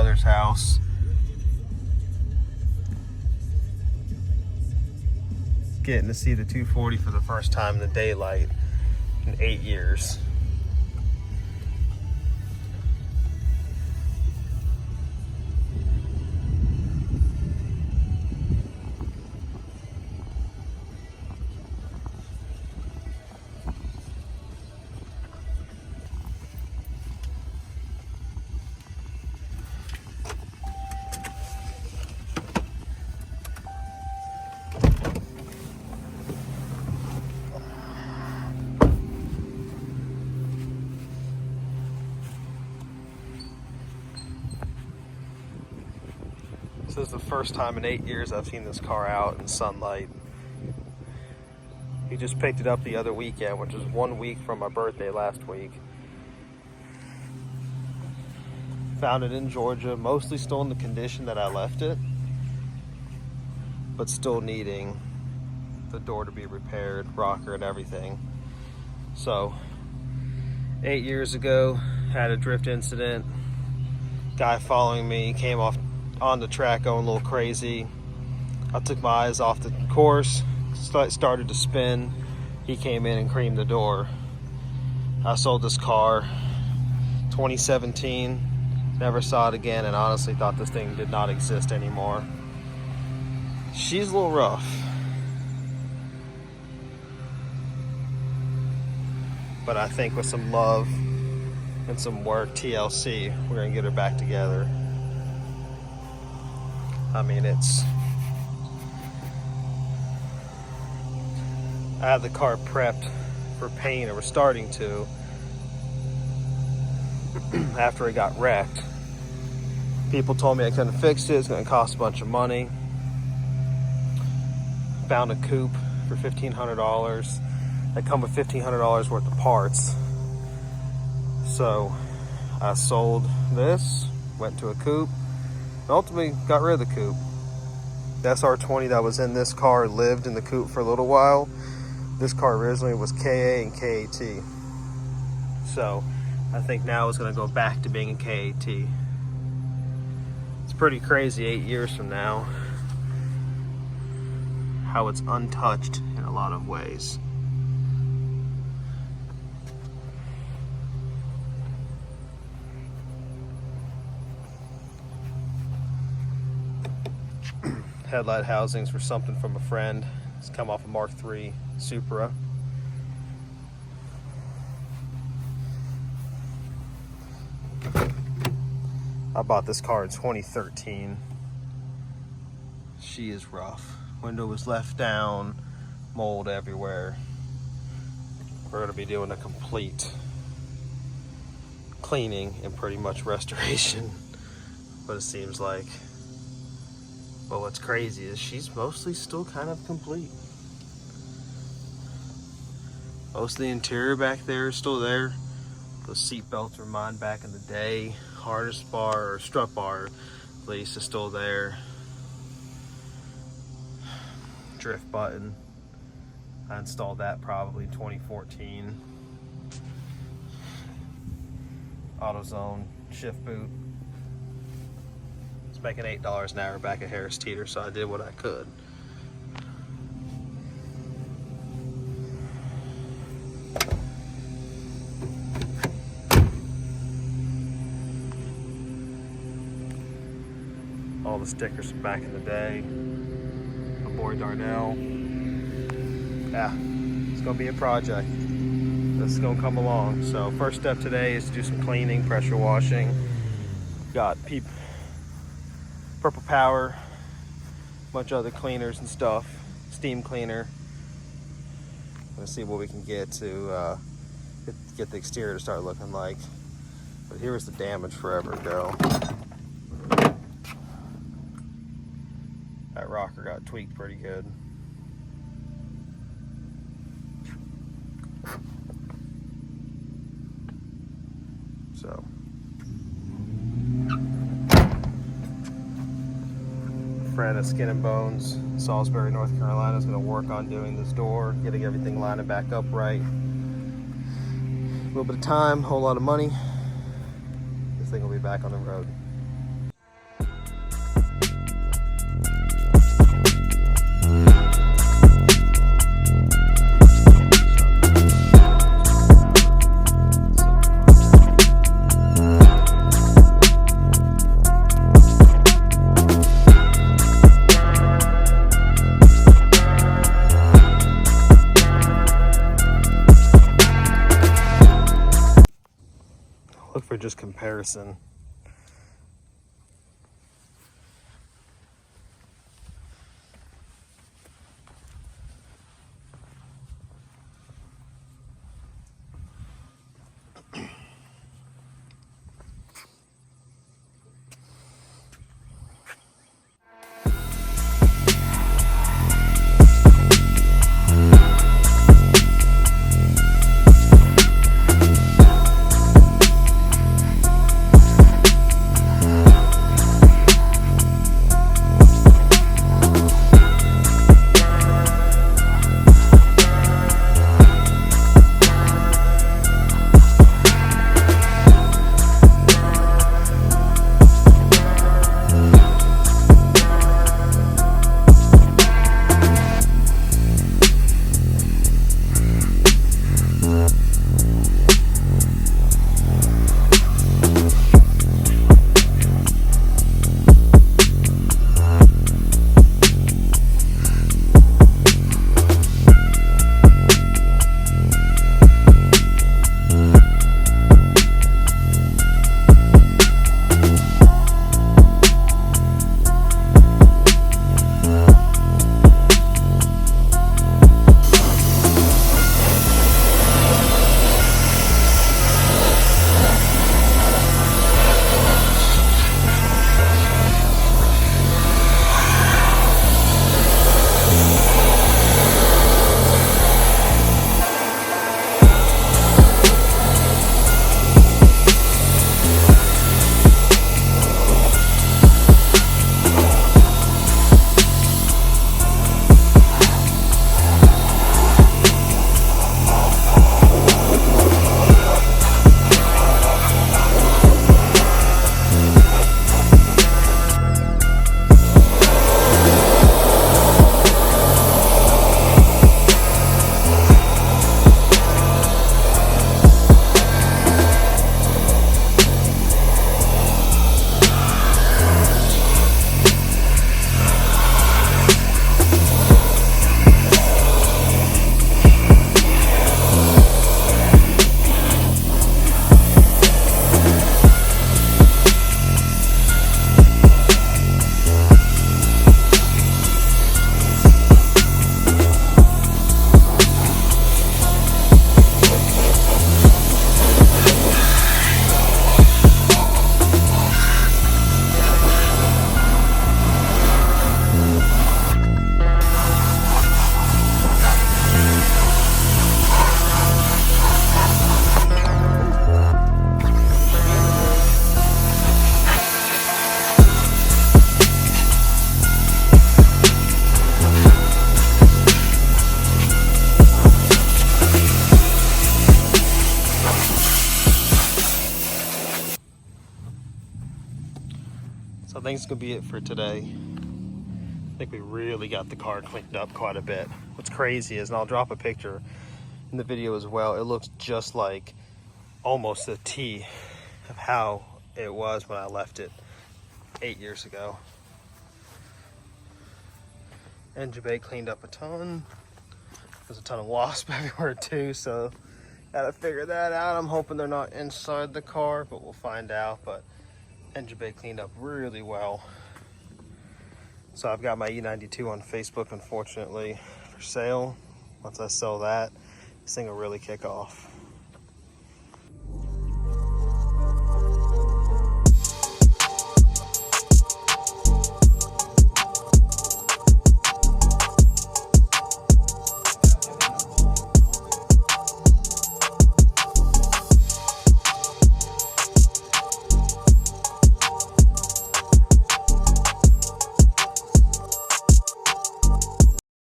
brother's house. Getting to see the 240 for the first time in the daylight in 8 years. This is the first time in 8 years I've seen this car out in sunlight. He just picked it up the other weekend, which was 1 week from my birthday last week. Found it in Georgia, mostly still in the condition that I left it, but still needing the door to be repaired, rocker and everything. So 8 years ago, had a drift incident. Guy following me came off on the track going a little crazy. I took my eyes off the course, started to spin. He came in and creamed the door. I sold this car 2017, never saw it again, and honestly thought this thing did not exist anymore. She's a little rough, but I think with some love and some work, TLC, we're gonna get her back together. I mean, I had the car prepped for paint, or was starting to, after it got wrecked. People told me I couldn't fix it, it's gonna cost a bunch of money. Found a coupe for $1,500. That come with $1,500 worth of parts. So I sold this, went to a coupe, and ultimately got rid of the coupe. The SR20 that was in this car lived in the coupe for a little while. This car originally was KA and KAT. So I think now it's gonna go back to being a KAT. It's pretty crazy 8 years from now, how it's untouched in a lot of ways. Headlight housings were something from a friend. It's come off a Mark III Supra. I bought this car in 2013. She is rough. Window was left down, mold everywhere. We're gonna be doing a complete cleaning and pretty much restoration, what it seems like. But what's crazy is she's mostly still kind of complete. Most of the interior back there is still there. Those seat belts were mine back in the day. Harness bar, or strut bar at least, is still there. Drift button, I installed that probably 2014. AutoZone shift boot. Making $8 an hour back at Harris Teeter, so I did what I could. All the stickers from back in the day. My boy Darnell. Yeah, it's gonna be a project. This is gonna come along. So first step today is to do some cleaning, pressure washing. Got Purple Power, a bunch of other cleaners and stuff, steam cleaner. Let's see what we can get to get the exterior to start looking like. But here's the damage forever ago. That rocker got tweaked pretty good. So friend at Skin and Bones, Salisbury, North Carolina, is going to work on doing this door, getting everything lined back up right. A little bit of time, a whole lot of money. This thing will be back on the road. Look for just comparison. So I think it's gonna be it for today. I think we really got the car cleaned up quite a bit. What's crazy is, and I'll drop a picture in the video as well, it looks just like almost a T of how it was when I left it 8 years ago. Engine bay cleaned up a ton. There's a ton of wasp everywhere too, so gotta figure that out. I'm hoping they're not inside the car, but we'll find out. But engine bay cleaned up really well. So I've got my E92 on Facebook, unfortunately, for sale. Once I sell that, this thing will really kick off.